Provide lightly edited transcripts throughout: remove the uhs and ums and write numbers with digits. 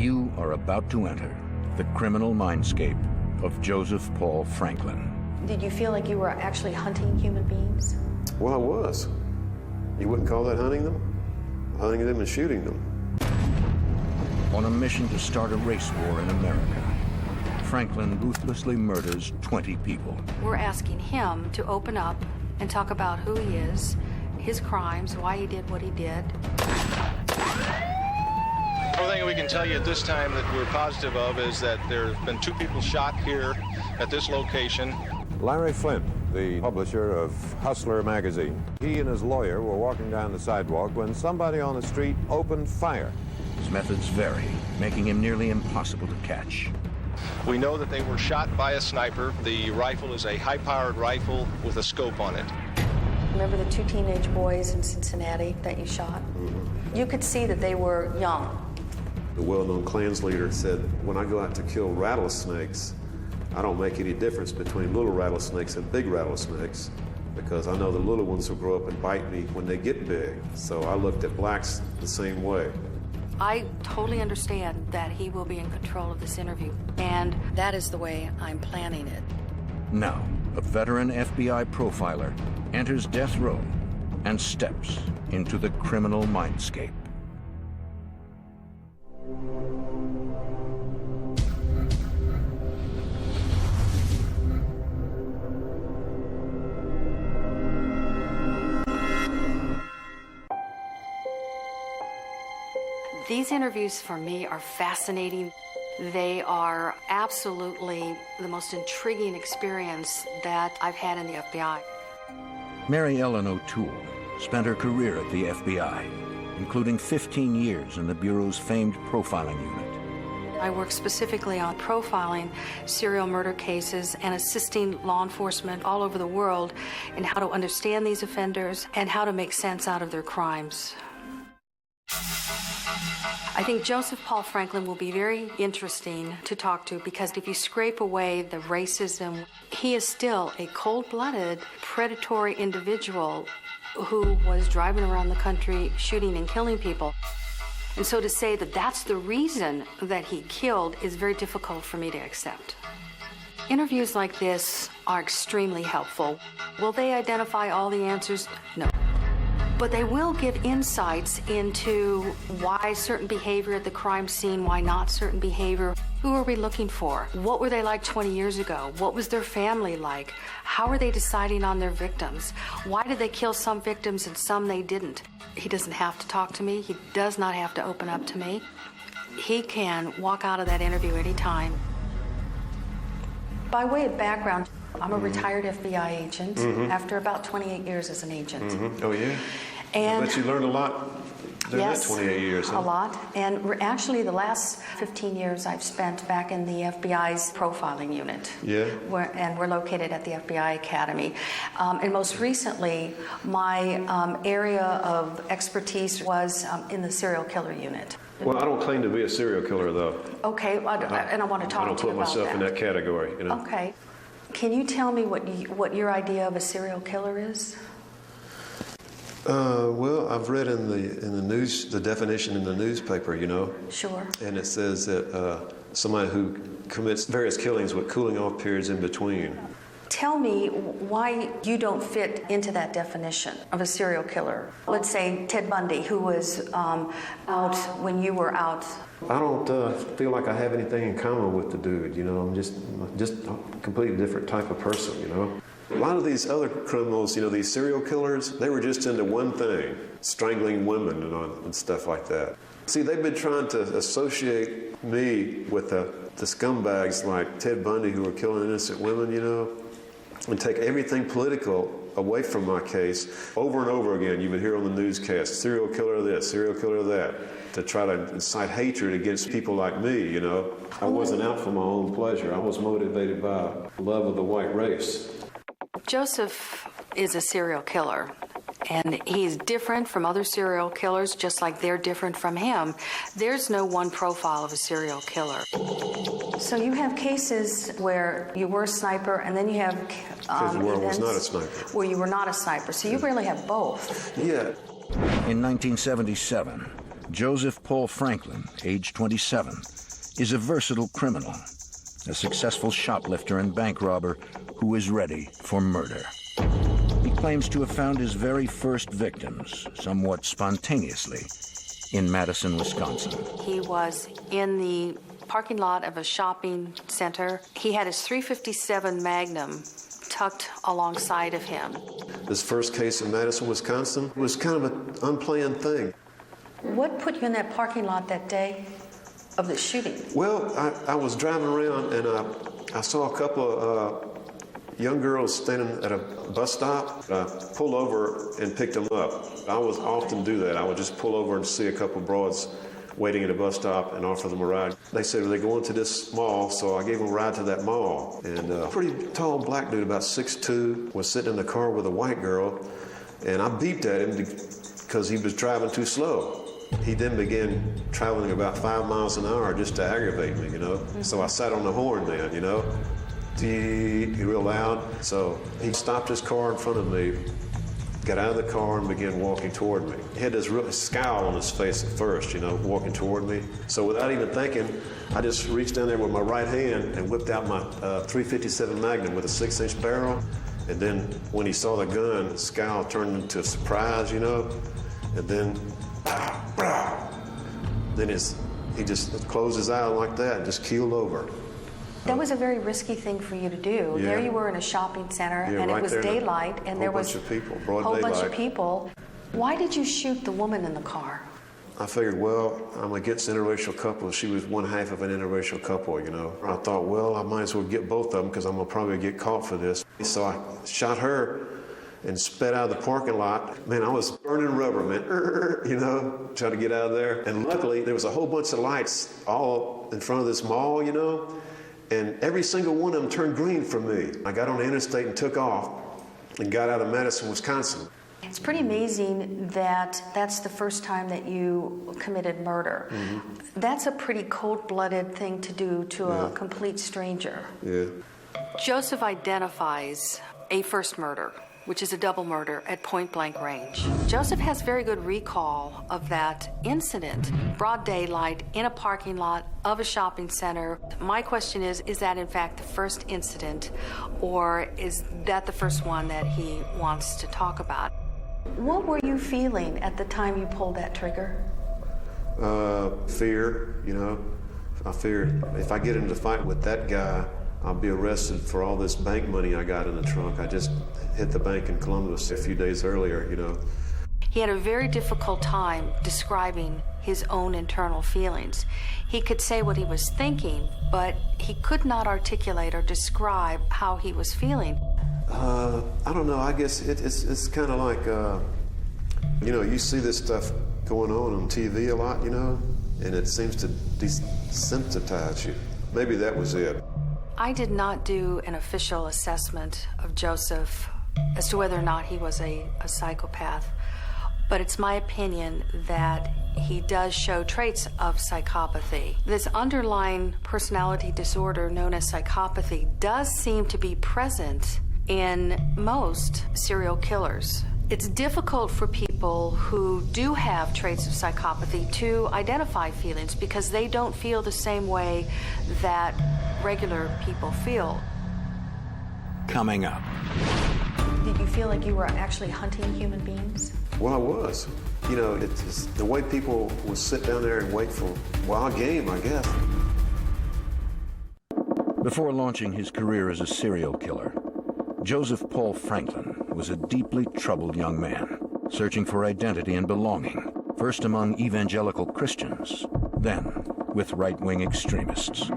You are about to enter the criminal mindscape of Joseph Paul Franklin. Did you feel like you were actually hunting human beings? Well, I was. You wouldn't call that hunting them? Hunting them and shooting them. On a mission to start a race war in America, Franklin ruthlessly murders 20 people. We're asking him to open up and talk about who he is, his crimes, why he did what he did. The only thing we can tell you at this time that we're positive of is that there have been 2 people shot here at this location. Larry Flint, the publisher of Hustler magazine. He and his lawyer were walking down the sidewalk when somebody on the street opened fire. His methods vary, making him nearly impossible to catch. We know that they were shot by a sniper. The rifle is a high-powered rifle with a scope on it. Remember the 2 teenage boys in Cincinnati that you shot? Mm-hmm. You could see that they were young. The well-known Klans leader said, when I go out to kill rattlesnakes, I don't make any difference between little rattlesnakes and big rattlesnakes, because I know the little ones will grow up and bite me when they get big. So I looked at blacks the same way. I totally understand that he will be in control of this interview, and that is the way I'm planning it. Now, a veteran FBI profiler enters death row and steps into the criminal mindscape. These interviews for me are fascinating. They are absolutely the most intriguing experience that I've had in the FBI. Mary Ellen O'Toole spent her career at the FBI, including 15 years in the Bureau's famed profiling unit. I work specifically on profiling serial murder cases and assisting law enforcement all over the world in how to understand these offenders and how to make sense out of their crimes. I think Joseph Paul Franklin will be very interesting to talk to, because if you scrape away the racism, he is still a cold-blooded, predatory individual who was driving around the country shooting and killing people. And so to say that that's the reason that he killed is very difficult for me to accept. Interviews like this are extremely helpful. Will they identify all the answers? No. But they will give insights into why certain behavior at the crime scene, why not certain behavior. Who are we looking for? What were they like 20 years ago? What was their family like? How are they deciding on their victims? Why did they kill some victims and some they didn't? He doesn't have to talk to me. He does not have to open up to me. He can walk out of that interview anytime. By way of background, I'm a retired FBI agent after about 28 years as an agent. Oh, yeah? And I bet you learned a lot during that 28 years. Huh? A lot. And actually, the last 15 years I've spent back in the FBI's profiling unit. Yeah. And we're located at the FBI Academy. And most recently, my area of expertise was in the serial killer unit. Well, I don't claim to be a serial killer, though. Okay, and I want to talk to you about that. I don't put myself in that category, you know. Okay. Can you tell me what your idea of a serial killer is? Well, I've read in the news the definition in the newspaper, you know. Sure. And it says that somebody who commits various killings with cooling off periods in between. Tell me why you don't fit into that definition of a serial killer. Let's say Ted Bundy, who was out when you were out. I don't feel like I have anything in common with the dude, you know. I'm just a completely different type of person, you know. A lot of these other criminals, you know, these serial killers, they were just into one thing, strangling women and stuff like that. See, they've been trying to associate me with the scumbags like Ted Bundy who were killing innocent women, you know, and take everything political away from my case. Over and over again, you would hear on the newscast, serial killer this, serial killer that, to try to incite hatred against people like me, you know. I wasn't out for my own pleasure. I was motivated by love of the white race. Joseph is a serial killer, and he's different from other serial killers, just like they're different from him. There's no one profile of a serial killer. So you have cases where you were a sniper, and then you have where I was not a sniper. Where you were not a sniper. So you really have both. Yeah. In 1977, Joseph Paul Franklin, age 27, is a versatile criminal, a successful shoplifter and bank robber who is ready for murder. He claims to have found his very first victims, somewhat spontaneously, in Madison, Wisconsin. He was in the parking lot of a shopping center. He had his .357 Magnum tucked alongside of him. This first case in Madison, Wisconsin was kind of an unplanned thing. What put you in that parking lot that day of the shooting? Well, I was driving around and I saw a couple of young girls standing at a bus stop. I pulled over and picked them up. I would often do that. I would just pull over and see a couple of broads waiting at a bus stop and offer them a ride. They said, well, they're going to this mall, so I gave them a ride to that mall. And a pretty tall black dude, about 6'2", was sitting in the car with a white girl, and I beeped at him because he was driving too slow. He then began traveling about 5 miles an hour just to aggravate me, you know. So I sat on the horn then, you know, real loud. So he stopped his car in front of me, got out of the car and began walking toward me. He had this real scowl on his face at first, you know, walking toward me. So without even thinking, I just reached down there with my right hand and whipped out my .357 Magnum with a 6-inch barrel. And then when he saw the gun, the scowl turned into surprise, you know, and then he just closed his eye like that and just keeled over. That was a very risky thing for you to do. Yeah. There you were in a shopping center, Yeah, and right it was there in daylight, and there was a whole bunch of people, broad whole bunch daylight. of people. Why did you shoot the woman in the car? I figured, well, I'm against interracial couples. She was one half of an interracial couple, you know. I thought, well, I might as well get both of them because I'm going to probably get caught for this. So I shot her and sped out of the parking lot. Man, I was burning rubber, man, you know, trying to get out of there. And luckily, there was a whole bunch of lights all in front of this mall, you know, and every single one of them turned green for me. I got on the interstate and took off and got out of Madison, Wisconsin. It's pretty amazing that that's the first time that you committed murder. Mm-hmm. That's a pretty cold-blooded thing to do to a complete stranger. Yeah. Joseph identifies a first murder, which is a double murder at point-blank range. Joseph has very good recall of that incident, broad daylight, in a parking lot of a shopping center. My question is that in fact the first incident, or is that the first one that he wants to talk about? What were you feeling at the time you pulled that trigger? Fear, you know. I figured if I get into a fight with that guy, I'll be arrested for all this bank money I got in the trunk. I just hit the bank in Columbus a few days earlier, you know. He had a very difficult time describing his own internal feelings. He could say what he was thinking, but he could not articulate or describe how he was feeling. I don't know. I guess it's kind of like, you know, you see this stuff going on TV a lot, you know, and it seems to desensitize you. Maybe that was it. I did not do an official assessment of Joseph as to whether or not he was a psychopath, but it's my opinion that he does show traits of psychopathy. This underlying personality disorder known as psychopathy does seem to be present in most serial killers. It's difficult for people who do have traits of psychopathy to identify feelings because they don't feel the same way that regular people feel. Coming up. Did you feel like you were actually hunting human beings? Well, I was. You know, it's the way people would sit down there and wait for wild game, I guess. Before launching his career as a serial killer, Joseph Paul Franklin was a deeply troubled young man, searching for identity and belonging, first among evangelical Christians, then with right-wing extremists.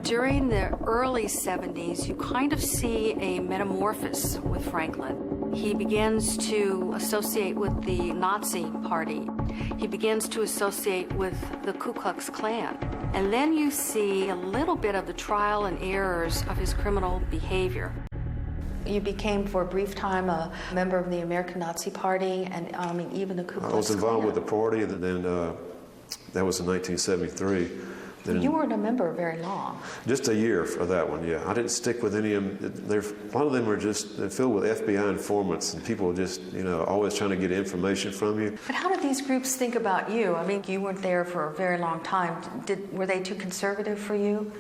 During the early 70s, you kind of see a metamorphosis with Franklin. He begins to associate with the Nazi Party. He begins to associate with the Ku Klux Klan. And then you see a little bit of the trial and errors of his criminal behavior. You became, for a brief time, a member of the American Nazi Party, and even the Ku Klux Klan. I was involved with the party, and then that was in 1973. You weren't a member very long. Just a year for that one, yeah. I didn't stick with any of them. A lot of them were just filled with FBI informants and people just, always trying to get information from you. But how did these groups think about you? I mean, you weren't there for a very long time. Were they too conservative for you?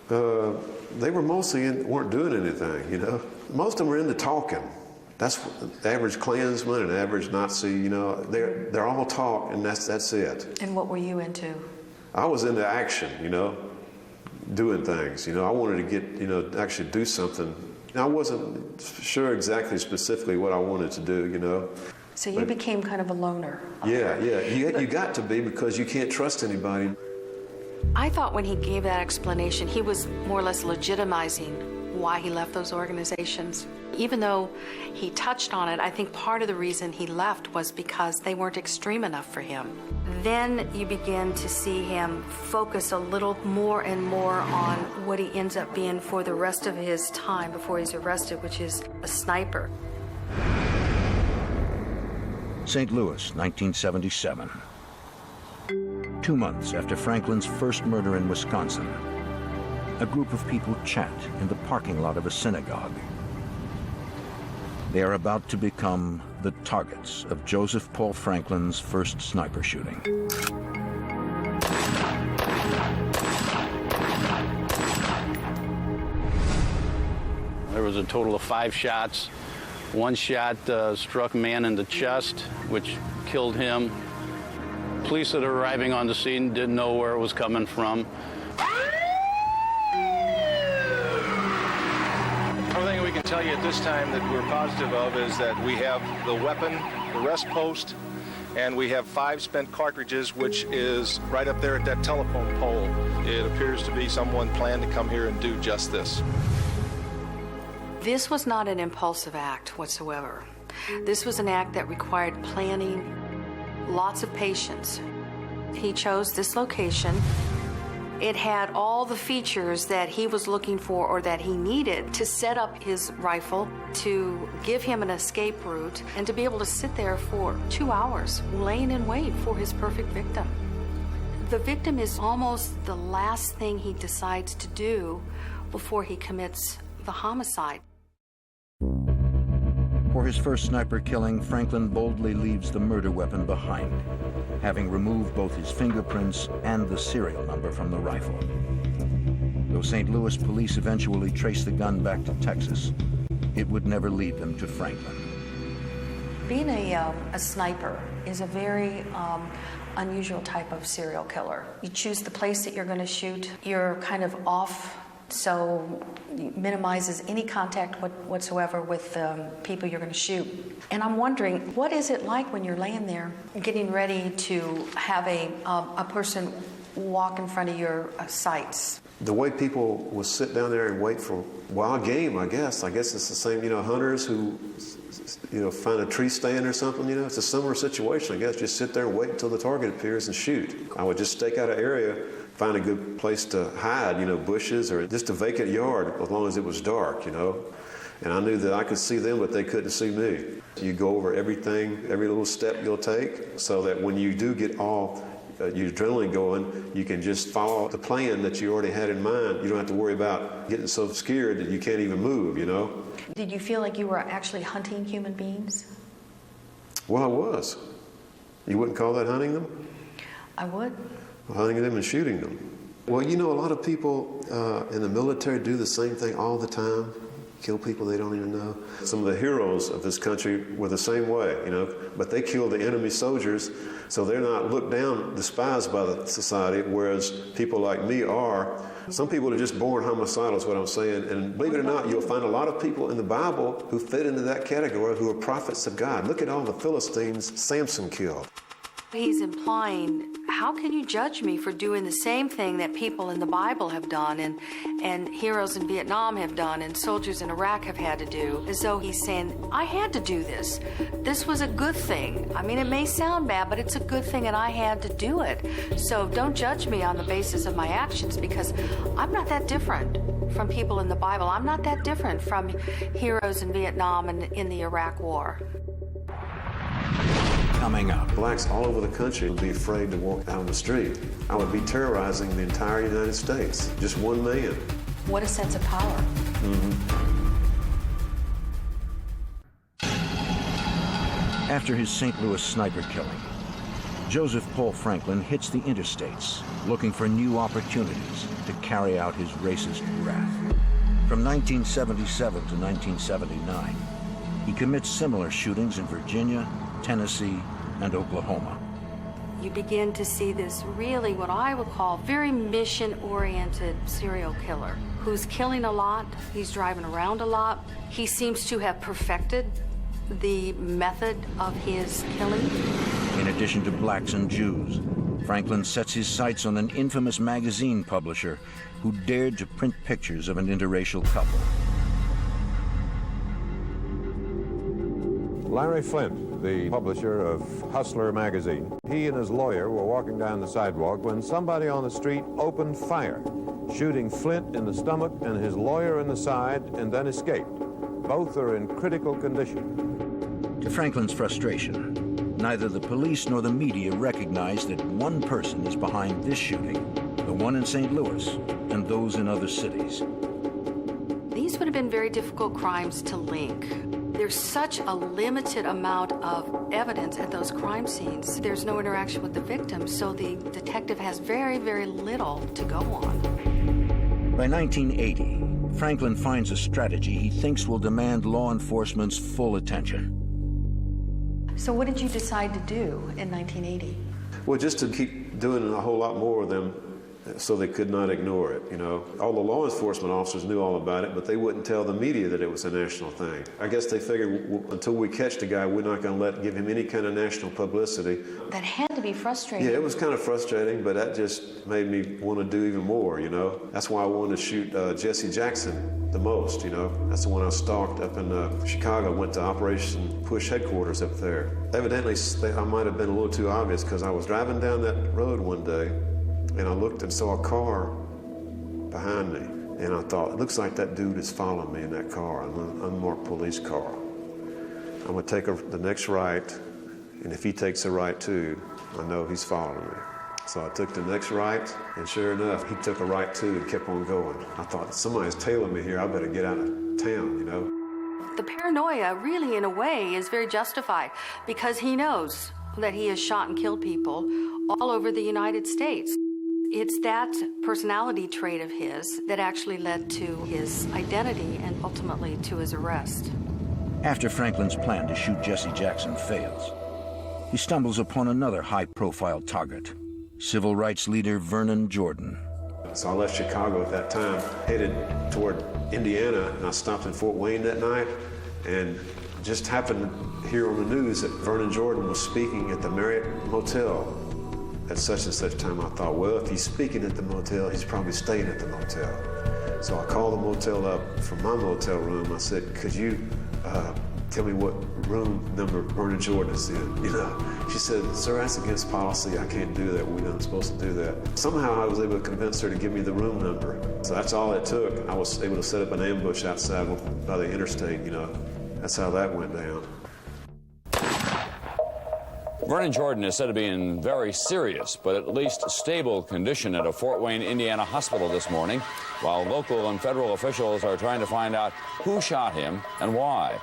They were mostly weren't doing anything, Most of them were into talking. That's the average Klansman and average Nazi, they're all talk and that's it. And what were you into? I was into action, doing things. I wanted to get, actually do something. I wasn't sure exactly specifically what I wanted to do, So you became kind of a loner. Yeah. You got to be because you can't trust anybody. I thought when he gave that explanation, he was more or less legitimizing why he left those organizations. Even though he touched on it, I think part of the reason he left was because they weren't extreme enough for him. Then you begin to see him focus a little more and more on what he ends up being for the rest of his time before he's arrested, which is a sniper. St. Louis, 1977. 2 months after Franklin's first murder in Wisconsin, a group of people chat in the parking lot of a synagogue. They are about to become the targets of Joseph Paul Franklin's first sniper shooting. There was a total of 5 shots. One shot struck a man in the chest, which killed him. Police that are arriving on the scene didn't know where it was coming from. Everything we can tell you at this time that we're positive of is that we have the weapon, the rest post, and we have 5 spent cartridges, which is right up there at that telephone pole. It appears to be someone planned to come here and do just this. This was not an impulsive act whatsoever. This was an act that required planning, lots of patience. He chose this location. It had all the features that he was looking for or that he needed to set up his rifle, to give him an escape route, and to be able to sit there for 2 hours, laying in wait for his perfect victim. The victim is almost the last thing he decides to do before he commits the homicide. For his first sniper killing, Franklin boldly leaves the murder weapon behind, having removed both his fingerprints and the serial number from the rifle. Though St. Louis police eventually traced the gun back to Texas, it would never lead them to Franklin. Being a sniper is a very unusual type of serial killer. You choose the place that you're going to shoot. You're kind of off, so it minimizes any contact whatsoever with people you're going to shoot. And I'm wondering, what is it like when you're laying there getting ready to have a person walk in front of your sights? The way people will sit down there and wait for wild game, I guess. I guess it's the same, hunters who, find a tree stand or something, It's a similar situation, I guess. Just sit there and wait until the target appears and shoot. I would just stake out an area, find a good place to hide, bushes or just a vacant yard as long as it was dark, And I knew that I could see them, but they couldn't see me. You go over everything, every little step you'll take, so that when you do get all your adrenaline going, you can just follow the plan that you already had in mind. You don't have to worry about getting so scared that you can't even move, Did you feel like you were actually hunting human beings? Well, I was. You wouldn't call that hunting them? I would. Hunting them and shooting them. Well, a lot of people in the military do the same thing all the time. Kill people they don't even know. Some of the heroes of this country were the same way, but they killed the enemy soldiers, so they're not looked down, despised by the society, whereas people like me are. Some people are just born homicidal is what I'm saying, and believe it or not, you'll find a lot of people in the Bible who fit into that category who are prophets of God. Look at all the Philistines Samson killed. He's implying, how can you judge me for doing the same thing that people in the Bible have done and heroes in Vietnam have done and soldiers in Iraq have had to do? As though he's saying, I had to do this. This was a good thing. I mean, it may sound bad, but it's a good thing and I had to do it. So don't judge me on the basis of my actions, because I'm not that different from people in the Bible. I'm not that different from heroes in Vietnam and in the Iraq War. coming up. Blacks all over the country would be afraid to walk out on the street. I would be terrorizing the entire United States. Just one man. What a sense of power. After his St. Louis sniper killing, Joseph Paul Franklin hits the interstates, looking for new opportunities to carry out his racist wrath. From 1977 to 1979, he commits similar shootings in Virginia, Tennessee, and Oklahoma. You begin to see this really what I would call very mission-oriented serial killer who's killing a lot, he's driving around a lot. He seems to have perfected the method of his killing. In addition to blacks and Jews, Franklin sets his sights on an infamous magazine publisher who dared to print pictures of an interracial couple. Larry Flint, the publisher of Hustler magazine, he and his lawyer were walking down the sidewalk when somebody on the street opened fire, shooting Flint in the stomach and his lawyer in the side, and then escaped. Both are in critical condition. To Franklin's frustration, neither the police nor the media recognize that one person is behind this shooting, the one in St. Louis, and those in other cities. These would have been very difficult crimes to link. There's such a limited amount of evidence at those crime scenes. There's no interaction with the victim, so the detective has very, very little to go on. By 1980, Franklin finds a strategy he thinks will demand law enforcement's full attention. So what did you decide to do in 1980? Well, just to keep doing a whole lot more of them so they could not ignore it, you know. All the law enforcement officers knew all about it, but they wouldn't tell the media that it was a national thing. I guess they figured until we catch the guy, we're not going to give him any kind of national publicity. That had to be frustrating. Yeah, it was kind of frustrating, but that just made me want to do even more, you know. That's why I wanted to shoot Jesse Jackson the most, you know. That's the one I stalked up in Chicago, went to Operation Push headquarters up there. Evidently, I might have been a little too obvious because I was driving down that road one day and I looked and saw a car behind me. And I thought, it looks like that dude is following me in that car, an unmarked police car. I'm gonna take the next right, and if he takes a right too, I know he's following me. So I took the next right, and sure enough, he took a right too and kept on going. I thought, somebody's tailing me here, I better get out of town, you know? The paranoia, really, in a way, is very justified because he knows that he has shot and killed people all over the United States. It's that personality trait of his that actually led to his identity and ultimately to his arrest. After Franklin's plan to shoot Jesse Jackson fails, he stumbles upon another high-profile target, civil rights leader Vernon Jordan. So I left Chicago at that time, headed toward Indiana, and I stopped in Fort Wayne that night, and just happened to hear on the news that Vernon Jordan was speaking at the Marriott Motel at such and such time. I thought, well, if he's speaking at the motel, he's probably staying at the motel. So I called the motel up from my motel room. I said, could you tell me what room number Vernon Jordan is in, you know? She said, sir, that's against policy. I can't do that. We're not supposed to do that. Somehow I was able to convince her to give me the room number. So that's all it took. I was able to set up an ambush outside by the interstate, you know. That's how that went down. Vernon Jordan is said to be in very serious, but at least stable condition at a Fort Wayne, Indiana hospital this morning, while local and federal officials are trying to find out who shot him and why.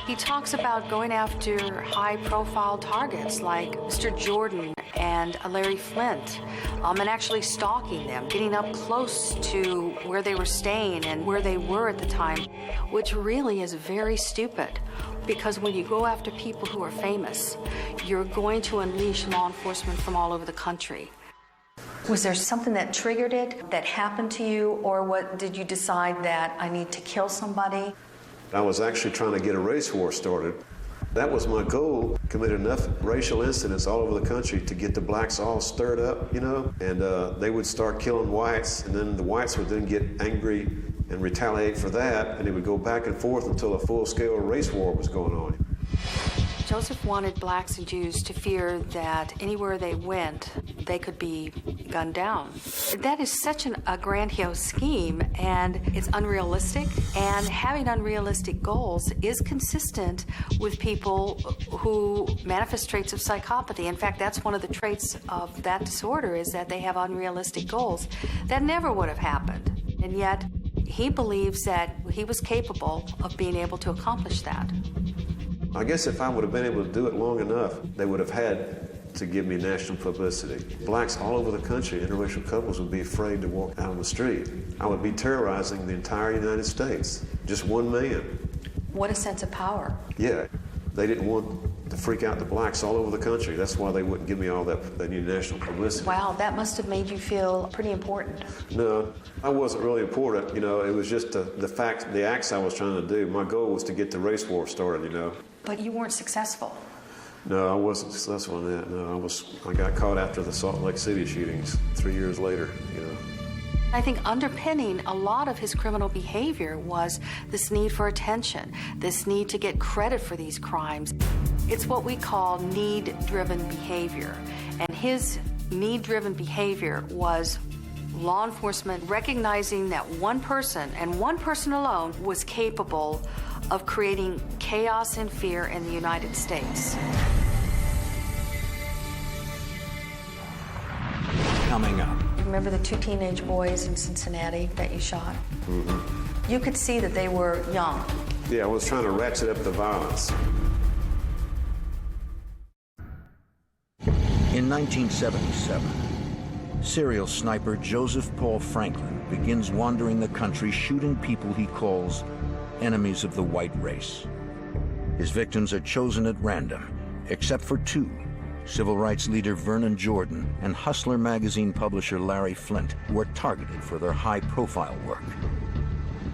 He talks about going after high-profile targets like Mr. Jordan and Larry Flint, and actually stalking them, getting up close to where they were staying and where they were at the time, which really is very stupid. Because when you go after people who are famous, you're going to unleash law enforcement from all over the country. Was there something that triggered it, that happened to you, or what did you decide that I need to kill somebody? I was actually trying to get a race war started. That was my goal, commit enough racial incidents all over the country to get the blacks all stirred up, you know, and they would start killing whites, and then the whites would then get angry and retaliate for that, and it would go back and forth until a full-scale race war was going on. Joseph wanted blacks and Jews to fear that anywhere they went, they could be gunned down. That is such a grandiose scheme, and it's unrealistic. And having unrealistic goals is consistent with people who manifest traits of psychopathy. In fact, that's one of the traits of that disorder, is that they have unrealistic goals. That never would have happened. And yet, he believes that he was capable of being able to accomplish that. I guess if I would have been able to do it long enough, they would have had to give me national publicity. Blacks all over the country, interracial couples, would be afraid to walk out on the street. I would be terrorizing the entire United States. Just one man. What a sense of power. Yeah. They didn't want to freak out the blacks all over the country. That's why they wouldn't give me all that new national publicity. Wow, that must have made you feel pretty important. No, I wasn't really important. It was just the acts I was trying to do. My goal was to get the race war started, But you weren't successful. No, I wasn't successful in that. No, I got caught after the Salt Lake City shootings 3 years later, I think underpinning a lot of his criminal behavior was this need for attention, this need to get credit for these crimes. It's what we call need-driven behavior. And his need-driven behavior was law enforcement recognizing that one person, and one person alone, was capable of creating chaos and fear in the United States. Coming up. Remember the 2 teenage boys in Cincinnati that you shot? Mm-hmm. You could see that they were young. Yeah, I was trying to ratchet up the violence. In 1977, serial sniper Joseph Paul Franklin begins wandering the country shooting people he calls enemies of the white race. His victims are chosen at random, except for 2. Civil rights leader Vernon Jordan and Hustler magazine publisher Larry Flint, who are targeted for their high-profile work.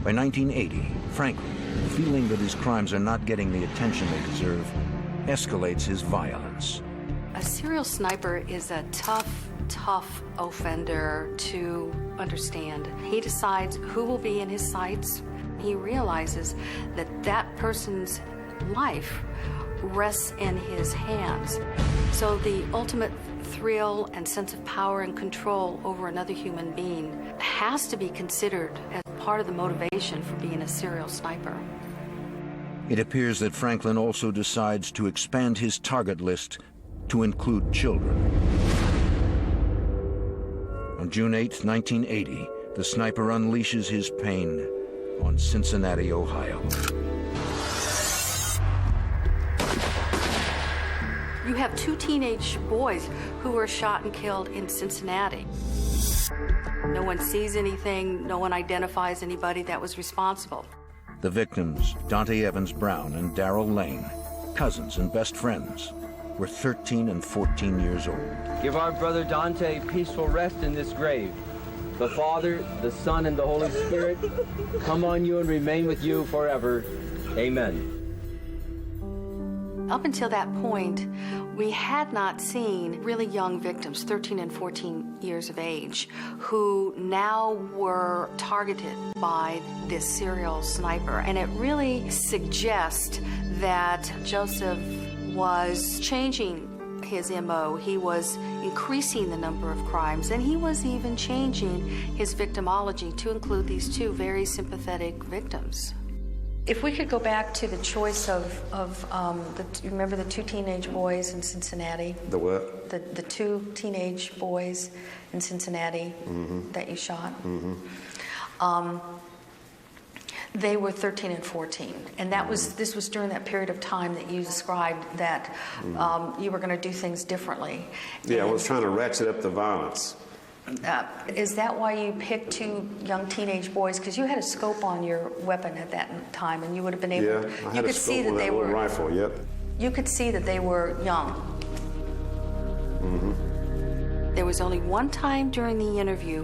By 1980, Franklin, feeling that his crimes are not getting the attention they deserve, escalates his violence. A serial sniper is a tough offender to understand. He decides who will be in his sights. He realizes that that person's life rests in his hands. So the ultimate thrill and sense of power and control over another human being has to be considered as part of the motivation for being a serial sniper. It appears that Franklin also decides to expand his target list to include children. On June 8, 1980, the sniper unleashes his pain on Cincinnati, Ohio. You have 2 teenage boys who were shot and killed in Cincinnati. No one sees anything, no one identifies anybody that was responsible. The victims, Dante Evans Brown and Darrell Lane, cousins and best friends, were 13 and 14 years old. Give our brother Dante peaceful rest in this grave. The Father, the Son, and the Holy Spirit come on you and remain with you forever. Amen. Up until that point, we had not seen really young victims, 13 and 14 years of age, who now were targeted by this serial sniper. And it really suggests that Joseph was changing his MO. He was increasing the number of crimes, and he was even changing his victimology to include these 2 very sympathetic victims. If we could go back to the choice you remember the 2 teenage boys in Cincinnati? The what? The 2 teenage boys in Cincinnati that you shot? They were 13 and 14, and this was during that period of time that you described that you were going to do things differently. Yeah, I was trying to ratchet up the violence. Is that why you picked 2 young teenage boys? Because you had a scope on your weapon at that time, and you would have been able. Yeah, I had a scope on that little rifle. Yep. You could see that they were young. There was only one time during the interview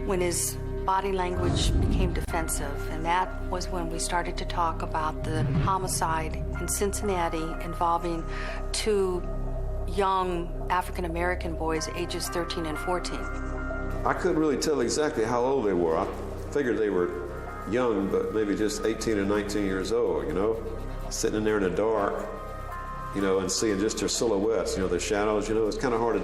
when his body language became defensive, and that was when we started to talk about the homicide in Cincinnati involving 2 young African-American boys, ages 13 and 14. I couldn't really tell exactly how old they were. I figured they were young, but maybe just 18 or 19 years old, sitting in there in the dark, you know, and seeing just their silhouettes, you know, their shadows, you know, it's kind of hard to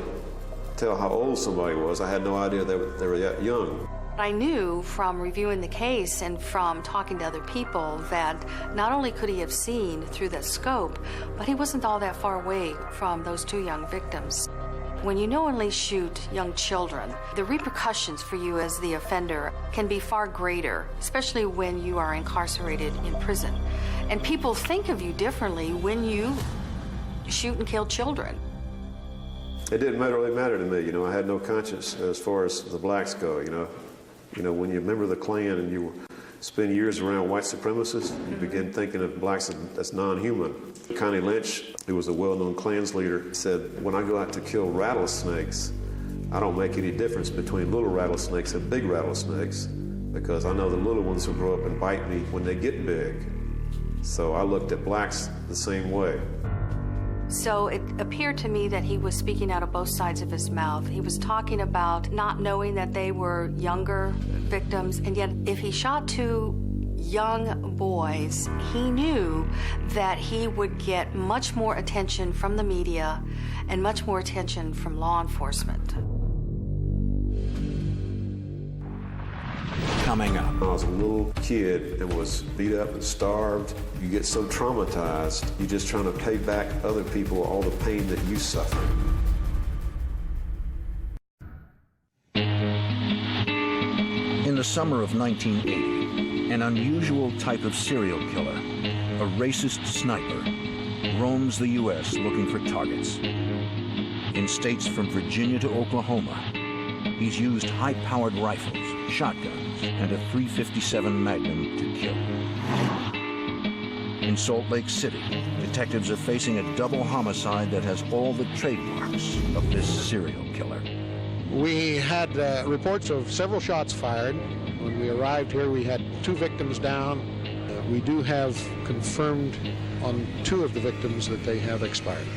tell how old somebody was. I had no idea they were that young. I knew from reviewing the case and from talking to other people that not only could he have seen through the scope, but he wasn't all that far away from those two young victims. When you knowingly shoot young children, the repercussions for you as the offender can be far greater, especially when you are incarcerated in prison. And people think of you differently when you shoot and kill children. It didn't really matter to me, you know. I had no conscience as far as the blacks go, you know. You know, when you remember the Klan and you spend years around white supremacists, you begin thinking of blacks as non-human. Connie Lynch, who was a well-known Klan's leader, said, when I go out to kill rattlesnakes, I don't make any difference between little rattlesnakes and big rattlesnakes, because I know the little ones will grow up and bite me when they get big. So I looked at blacks the same way. So it appeared to me that he was speaking out of both sides of his mouth. He was talking about not knowing that they were younger victims, and yet if he shot two young boys, he knew that he would get much more attention from the media and much more attention from law enforcement. Coming up. I was a little kid and was beat up and starved. You get so traumatized, you're just trying to pay back other people all the pain that you suffer. In the summer of 1980, an unusual type of serial killer, a racist sniper, roams the U.S. looking for targets. In states from Virginia to Oklahoma, he's used high-powered rifles, shotguns, and a .357 Magnum to kill. In Salt Lake City, detectives are facing a double homicide that has all the trademarks of this serial killer. We had reports of several shots fired. When we arrived here, we had 2 victims down. We do have confirmed on 2 of the victims that they have expired.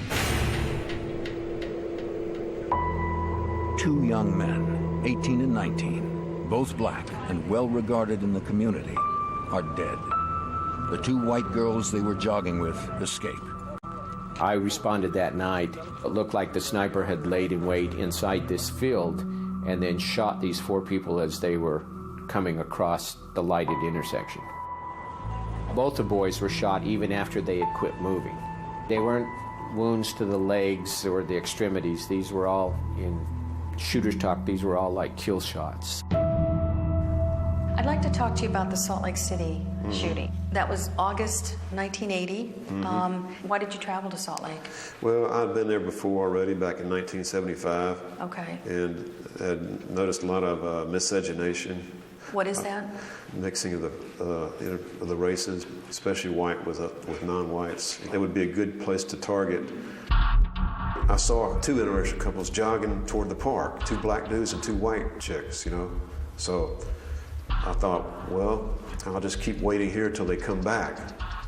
2 young men, 18 and 19, both black and well regarded in the community, are dead. The 2 white girls they were jogging with escape. I responded that night. It looked like the sniper had laid in wait inside this field and then shot these 4 people as they were coming across the lighted intersection. Both the boys were shot even after they had quit moving. They weren't wounds to the legs or the extremities. These were all, in shooter's talk, these were all like kill shots. I'd like to talk to you about the Salt Lake City shooting. That was August 1980. Why did you travel to Salt Lake? Well, I'd been there before already, back in 1975. Okay. And had noticed a lot of miscegenation. What is that? Mixing of the races, especially white with non-whites. It would be a good place to target. I saw 2 interracial couples jogging toward the park, 2 black dudes and 2 white chicks, you know. So I thought, well, I'll just keep waiting here till they come back.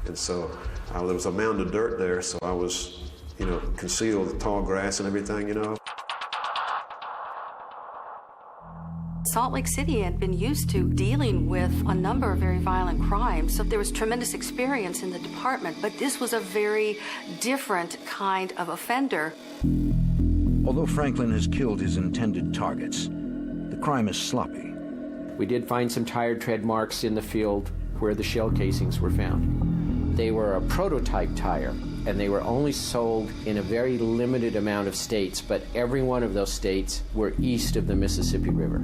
And so there was a mound of dirt there, so I was, you know, concealed with tall grass and everything, you know. Salt Lake City had been used to dealing with a number of very violent crimes, so there was tremendous experience in the department, but this was a very different kind of offender. Although Franklin has killed his intended targets, the crime is sloppy. We did find some tire tread marks in the field where the shell casings were found. They were a prototype tire, and they were only sold in a very limited amount of states, but every one of those states were east of the Mississippi River.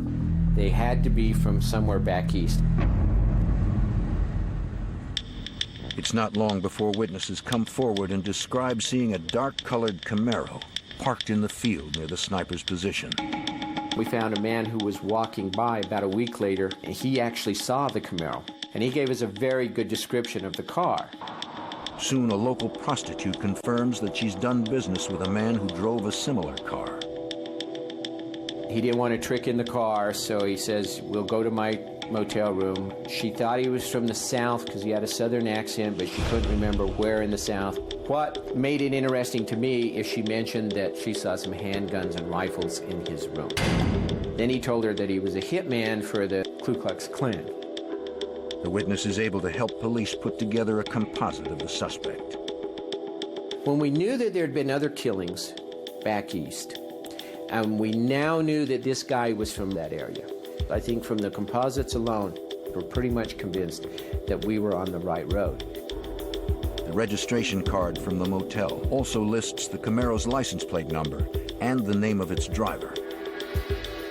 They had to be from somewhere back east. It's not long before witnesses come forward and describe seeing a dark-colored Camaro parked in the field near the sniper's position. We found a man who was walking by about a week later, and he actually saw the Camaro, and he gave us a very good description of the car. Soon, a local prostitute confirms that she's done business with a man who drove a similar car. He didn't want to trick in the car, so he says, we'll go to my motel room. She thought he was from the South because he had a Southern accent, but she couldn't remember where in the South. What made it interesting to me is she mentioned that she saw some handguns and rifles in his room. Then he told her that he was a hitman for the Ku Klux Klan. The witness is able to help police put together a composite of the suspect. When we knew that there had been other killings back east, and we now knew that this guy was from that area, I think from the composites alone, we're pretty much convinced that we were on the right road. The registration card from the motel also lists the Camaro's license plate number and the name of its driver.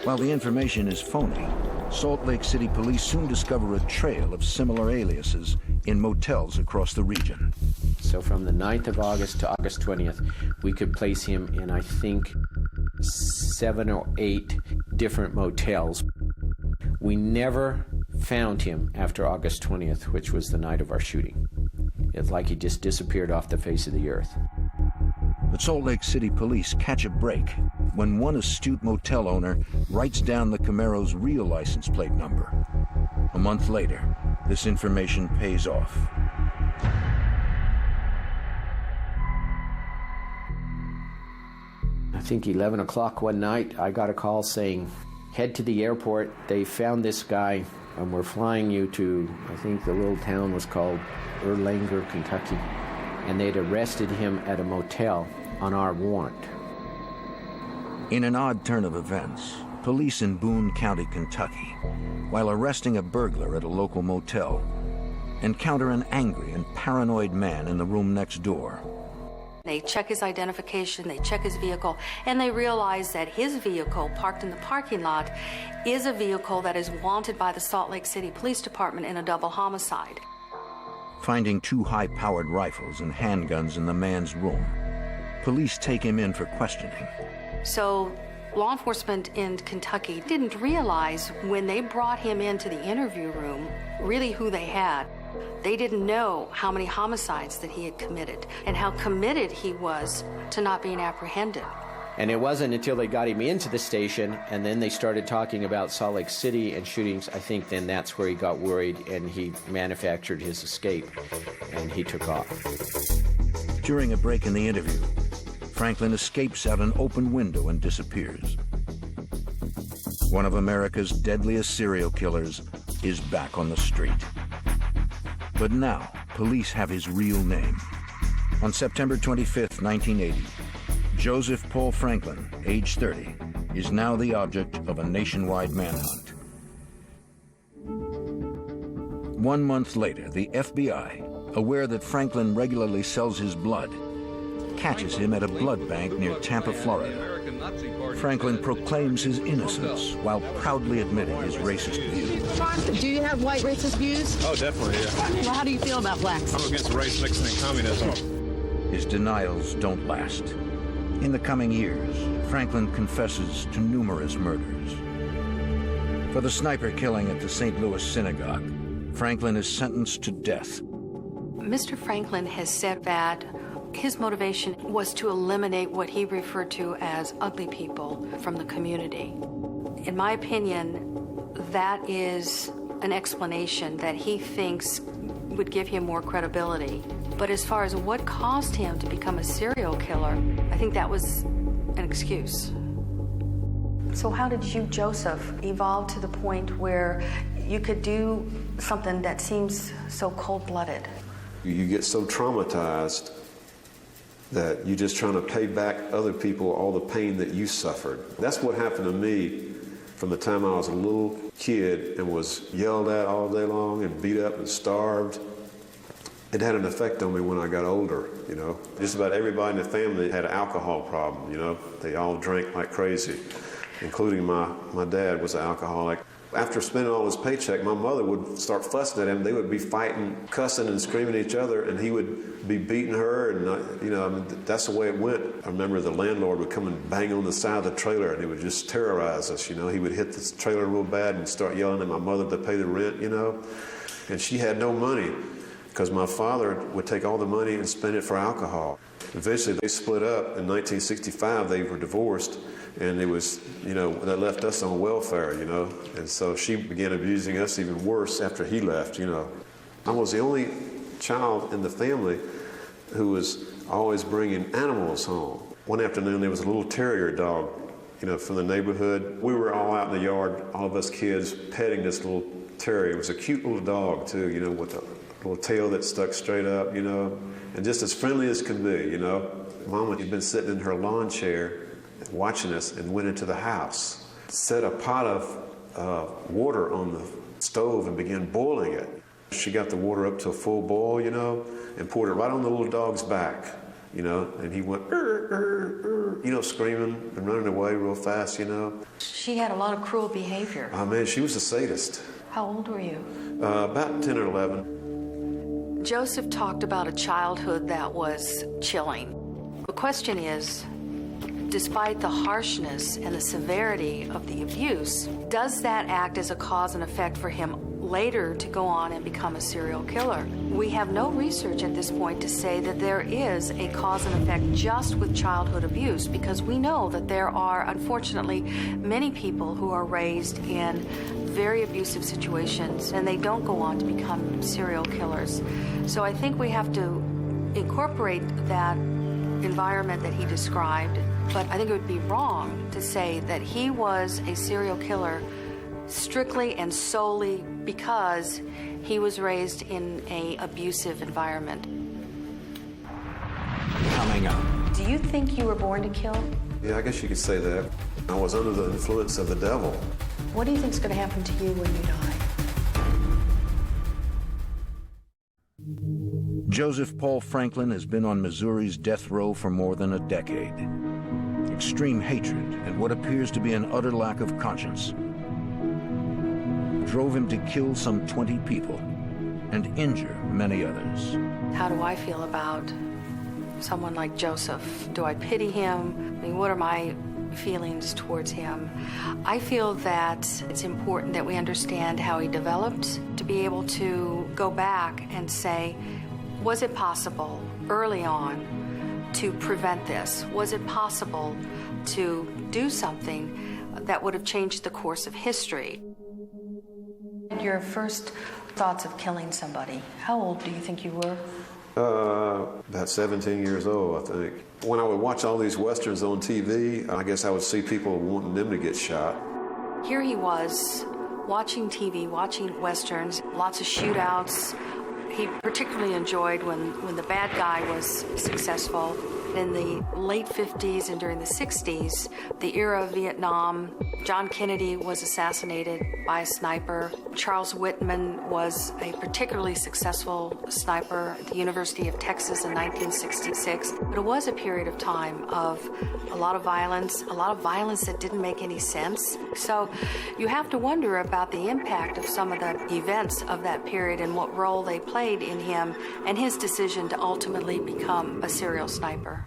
While the information is phony, Salt Lake City police soon discover a trail of similar aliases in motels across the region. So from the 9th of August to August 20th, we could place him in, I think, 7 or 8 different motels. We never found him after August 20th, which was the night of our shooting. It's like he just disappeared off the face of the earth. But Salt Lake City police catch a break when one astute motel owner writes down the Camaro's real license plate number. A month later, this information pays off. I think 11 o'clock one night, I got a call saying, head to the airport. They found this guy, and we're flying you to, I think the little town was called Erlanger, Kentucky. And they'd arrested him at a motel on our warrant. In an odd turn of events, police in Boone County, Kentucky, while arresting a burglar at a local motel, encounter an angry and paranoid man in the room next door. They check his identification, they check his vehicle, and they realize that his vehicle, parked in the parking lot, is a vehicle that is wanted by the Salt Lake City Police Department in a double homicide. Finding 2 high-powered rifles and handguns in the man's room, police take him in for questioning. So law enforcement in Kentucky didn't realize when they brought him into the interview room really who they had. They didn't know how many homicides that he had committed and how committed he was to not being apprehended. And it wasn't until they got him into the station and then they started talking about Salt Lake City and shootings, I think then that's where he got worried and he manufactured his escape and he took off. During a break in the interview, Franklin escapes out an open window and disappears. One of America's deadliest serial killers is back on the street. But now, police have his real name. On September 25th, 1980, Joseph Paul Franklin, age 30, is now the object of a nationwide manhunt. 1 month later, the FBI, aware that Franklin regularly sells his blood, catches him at a blood bank near Tampa, Florida. Franklin proclaims his innocence while proudly admitting his racist views. Do you have white racist views? Oh, definitely, yeah. Well, how do you feel about blacks? I'm against race mixing and communism. His denials don't last. In the coming years, Franklin confesses to numerous murders. For the sniper killing at the St. Louis synagogue, Franklin is sentenced to death. Mr. Franklin has said that his motivation was to eliminate what he referred to as ugly people from the community. In my opinion, that is an explanation that he thinks would give him more credibility. But as far as what caused him to become a serial killer, I think that was an excuse. So how did you, Joseph, evolve to the point where you could do something that seems so cold-blooded? You get so traumatized that you're just trying to pay back other people all the pain that you suffered. That's what happened to me from the time I was a little kid and was yelled at all day long and beat up and starved. It had an effect on me when I got older, you know. Just about everybody in the family had an alcohol problem, you know. They all drank like crazy, including my dad was an alcoholic. After spending all his paycheck, my mother would start fussing at him. They would be fighting, cussing and screaming at each other, and he would be beating her, and you know, I mean, that's the way it went. I remember the landlord would come and bang on the side of the trailer, and he would just terrorize us, you know. He would hit the trailer real bad and start yelling at my mother to pay the rent, you know. And she had no money because my father would take all the money and spend it for alcohol. Eventually, they split up. In 1965, they were divorced. And it was, you know, that left us on welfare, you know. And so she began abusing us even worse after he left, you know. I was the only child in the family who was always bringing animals home. One afternoon, there was a little terrier dog, you know, from the neighborhood. We were all out in the yard, all of us kids, petting this little terrier. It was a cute little dog, too, you know, with a little tail that stuck straight up, you know, and just as friendly as can be, you know. Mama had been sitting in her lawn chair watching us and went into the house, set a pot of water on the stove and began boiling it. She got the water up to a full boil, you know, and poured it right on the little dog's back, you know, and he went, you know, screaming and running away real fast, you know. She had a lot of cruel behavior. Oh, man, she was a sadist. How old were you? About 10 or 11. Joseph talked about a childhood that was chilling. The question is, despite the harshness and the severity of the abuse, does that act as a cause and effect for him later to go on and become a serial killer? We have no research at this point to say that there is a cause and effect just with childhood abuse, because we know that there are, unfortunately, many people who are raised in very abusive situations and they don't go on to become serial killers. So I think we have to incorporate that environment that he described, but I think it would be wrong to say that he was a serial killer strictly and solely because he was raised in an abusive environment. Coming up. Do you think you were born to kill? Yeah, I guess you could say that. I was under the influence of the devil. What do you think is going to happen to you when you die? Joseph Paul Franklin has been on Missouri's death row for more than a decade. Extreme hatred and what appears to be an utter lack of conscience drove him to kill some 20 people and injure many others. How do I feel about someone like Joseph? Do I pity him? I mean, what are my feelings towards him? I feel that it's important that we understand how he developed, to be able to go back and say, was it possible early on to prevent this? Was it possible to do something that would have changed the course of history? Your first thoughts of killing somebody, how old do you think you were? About 17 years old, I think. When I would watch all these Westerns on TV, I guess I would see people wanting them to get shot. Here he was, watching TV, watching Westerns, lots of shootouts. He particularly enjoyed when the bad guy was successful. In the late 50s and during the 60s, the era of Vietnam, John Kennedy was assassinated by a sniper. Charles Whitman was a particularly successful sniper at the University of Texas in 1966. But it was a period of time of a lot of violence that didn't make any sense. So you have to wonder about the impact of some of the events of that period and what role they played in him and his decision to ultimately become a serial sniper.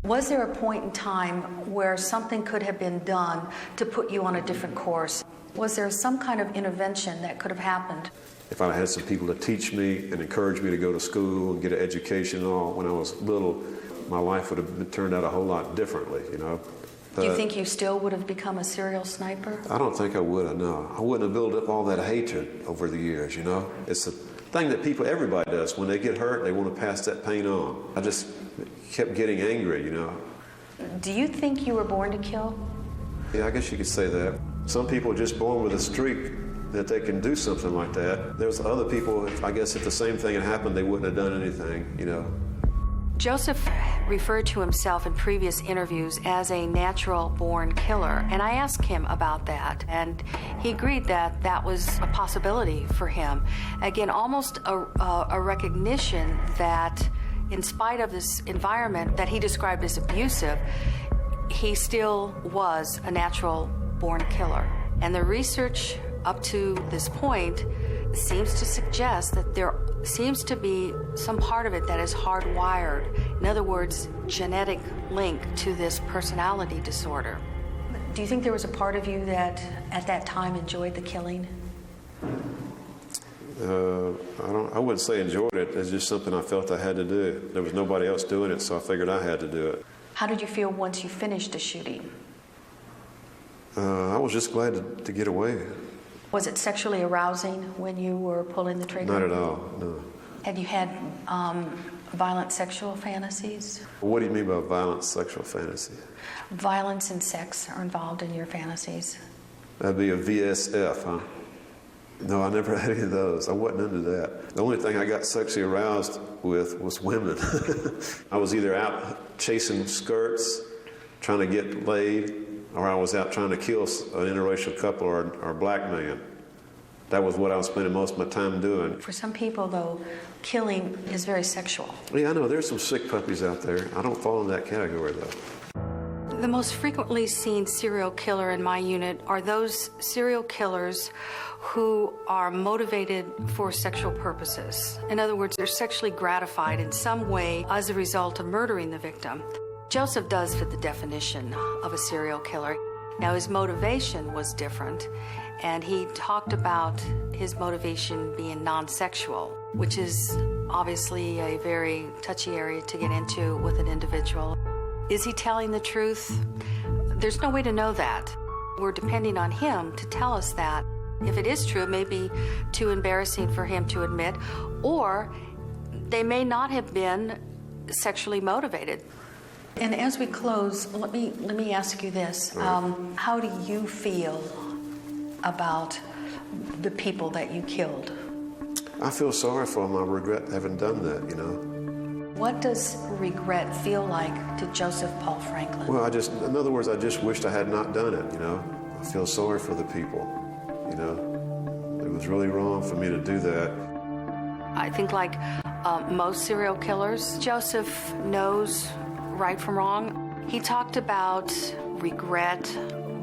Was there a point in time where something could have been done to put you on a different course? Was there some kind of intervention that could have happened? If I had some people to teach me and encourage me to go to school and get an education and all when I was little, my life would have turned out a whole lot differently, you know. Do you think you still would have become a serial sniper? I don't think I would have, no. I wouldn't have built up all that hatred over the years, you know. It's a thing that everybody does. When they get hurt, they want to pass that pain on. I just kept getting angry, you know. Do you think you were born to kill? Yeah, I guess you could say that. Some people are just born with a streak that they can do something like that. There's other people, I guess if the same thing had happened, they wouldn't have done anything, you know. Joseph referred to himself in previous interviews as a natural-born killer, and I asked him about that, and he agreed that that was a possibility for him. Again, almost a recognition that in spite of this environment that he described as abusive, he still was a natural-born killer. And the research up to this point seems to suggest that there seems to be some part of it that is hardwired. In other words, genetic link to this personality disorder. Do you think there was a part of you that at that time enjoyed the killing? I wouldn't say enjoyed it. It's just something I felt I had to do. There was nobody else doing it, so I figured I had to do it. How did you feel once you finished the shooting? I was just glad to get away. Was it sexually arousing when you were pulling the trigger? Not at all, no. Have you had violent sexual fantasies? What do you mean by violent sexual fantasy? Violence and sex are involved in your fantasies. That'd be a VSF, huh? No, I never had any of those. I wasn't into that. The only thing I got sexually aroused with was women. I was either out chasing skirts, trying to get laid, or I was out trying to kill an interracial couple or a black man. That was what I was spending most of my time doing. For some people, though, killing is very sexual. Yeah, I know. There's some sick puppies out there. I don't fall in that category, though. The most frequently seen serial killer in my unit are those serial killers who are motivated for sexual purposes. In other words, they're sexually gratified in some way as a result of murdering the victim. Joseph does fit the definition of a serial killer. Now, his motivation was different, and he talked about his motivation being non-sexual, which is obviously a very touchy area to get into with an individual. Is he telling the truth? There's no way to know that. We're depending on him to tell us that. If it is true, it may be too embarrassing for him to admit, or they may not have been sexually motivated. And as we close, let me ask you this. How do you feel about the people that you killed? I feel sorry for them. I regret having done that, you know. What does regret feel like to Joseph Paul Franklin? Well, in other words, I just wished I had not done it, you know. I feel sorry for the people, you know. It was really wrong for me to do that. I think like most serial killers, Joseph knows right from wrong. He talked about regret,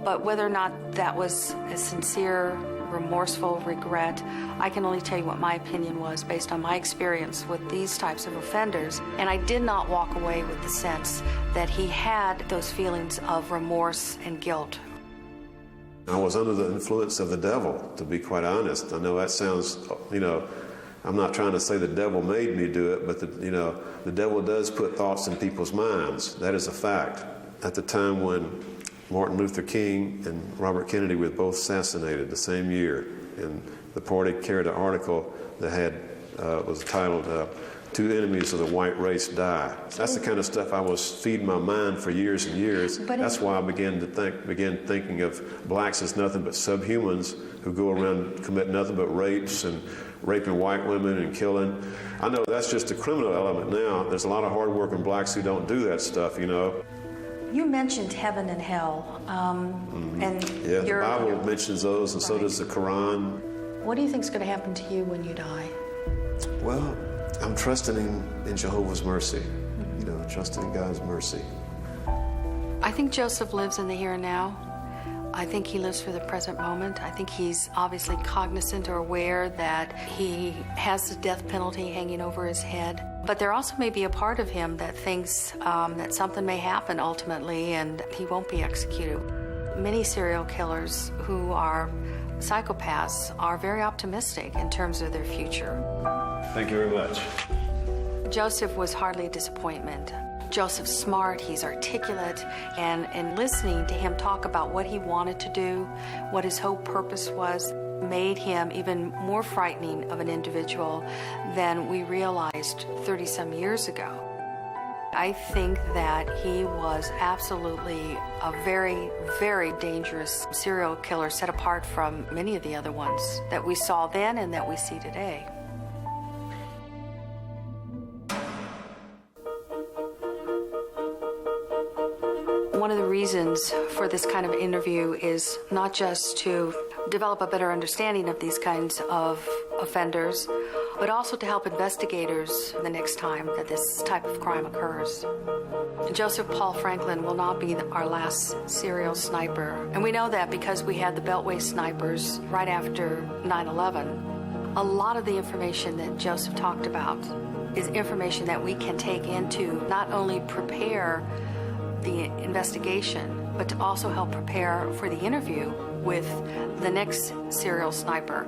but whether or not that was a sincere, remorseful regret, I can only tell you what my opinion was based on my experience with these types of offenders. And I did not walk away with the sense that he had those feelings of remorse and guilt. I was under the influence of the devil, to be quite honest. I know that sounds, you know, I'm not trying to say the devil made me do it, but the devil does put thoughts in people's minds. That is a fact. At the time when Martin Luther King and Robert Kennedy were both assassinated the same year, and the party carried an article that was titled "Two Enemies of the White Race Die." That's the kind of stuff I was feeding my mind for years and years. That's why I began thinking of blacks as nothing but subhumans who go around and commit nothing but rapes and raping white women and killing. I know that's just a criminal element now. There's a lot of hard-working blacks who don't do that stuff, you know. You mentioned heaven and hell, and yeah, the Bible mentions those, and so does the Quran. What do you think is going to happen to you when you die? Well, I'm trusting in Jehovah's mercy, you know, trusting in God's mercy. I think Joseph lives in the here and now. I think he lives for the present moment. I think he's obviously cognizant or aware that he has the death penalty hanging over his head. But there also may be a part of him that thinks that something may happen ultimately and he won't be executed. Many serial killers who are psychopaths are very optimistic in terms of their future. Thank you very much. Joseph was hardly a disappointment. Joseph's smart, he's articulate, and listening to him talk about what he wanted to do, what his whole purpose was, made him even more frightening of an individual than we realized 30-some years ago. I think that he was absolutely a very, very dangerous serial killer, set apart from many of the other ones that we saw then and that we see today. One of the reasons for this kind of interview is not just to develop a better understanding of these kinds of offenders, but also to help investigators the next time that this type of crime occurs. Joseph Paul Franklin will not be our last serial sniper, and we know that because we had the Beltway snipers right after 9/11. A lot of the information that Joseph talked about is information that we can take into not only prepare the investigation, but to also help prepare for the interview with the next serial sniper.